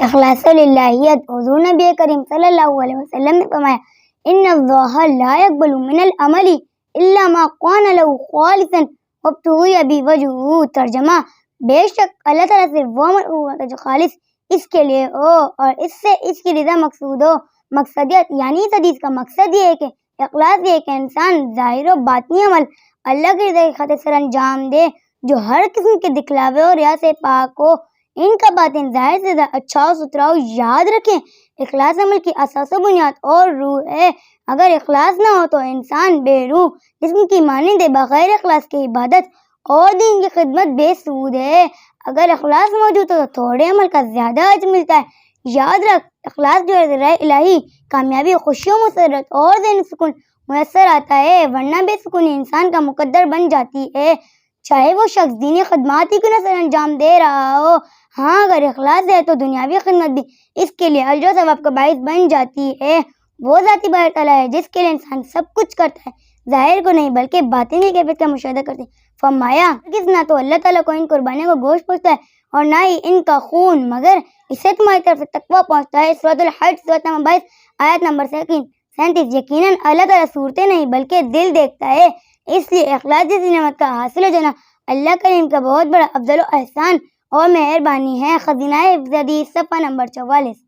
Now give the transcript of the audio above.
اخلاص للہیت۔ حضور نبی کریم صلی اللہ علیہ وسلم نے فرمایا ان اللہ لا يقبل من العمل الا ما كان له خالصا وابتغي به وجهه۔ ترجمہ، بے شک اللہ تعالیٰ صرف وہ عمل قبول کرتا ہے جو خالص اس کے لیے ہو اور اس سے اس کی رضا مقصود ہو۔ مقصدیت یعنی اس حدیث کا مقصد یہ ہے کہ اخلاص یہ ہے کہ انسان ظاہر و باطنی عمل اللہ کی رضا کی خاطر سر انجام دے، جو ہر قسم کے دکھلاوے اور ریا سے پاک ہو، ان کا باطن ظاہر سے زیادہ اچھا و ستھرا ہو۔ یاد رکھیں، اخلاص عمل کی اساس و بنیاد اور روح ہے۔ اگر اخلاص نہ ہو تو انسان بے روح جسم کی مانند ہے۔ بغیر اخلاص کی عبادت اور دین کی خدمت بے سود ہے۔ اگر اخلاص موجود ہو تو تھوڑے عمل کا زیادہ اجر ملتا ہے۔ یاد رکھ، اخلاص جو ہے رائے الہی، کامیابی، خوشی و مسرت اور ذہنی سکون میسر آتا ہے، ورنہ بے سکونی انسان کا مقدر بن جاتی ہے، چاہے وہ شخص دینی خدمات ہی کیوں نہ سر انجام دے رہا ہو۔ ہاں، اگر اخلاص ہے تو دنیاوی خدمت بھی اس کے لیے اجر و ثواب کا باعث بن جاتی ہے۔ وہ ذاتی بار تعالیٰ ہے جس کے لیے انسان سب کچھ کرتا ہے، ظاہر کو نہیں بلکہ باطن کی کیفیت کا مشاہدہ کرتے ہیں۔ فرمایا کس نہ تو اللہ تعالیٰ کو ان قربانیوں کا گوشت پہنچتا ہے اور نہ ہی ان کا خون، مگر اسے تمہاری طرف سے تقویٰ پہنچتا ہے۔ سورۃ الحج سورۃ نمبر 22 آیت نمبر 37۔ یقیناً اللہ تعالیٰ صورتیں نہیں بلکہ دل دیکھتا ہے، اس لیے اخلاص جیسی نعمت کا حاصل ہو جانا اللہ کریم کا بہت بڑا افضل و احسان اور مہربانی ہے۔ خزینہ حفظ حدیث صفحہ نمبر 44۔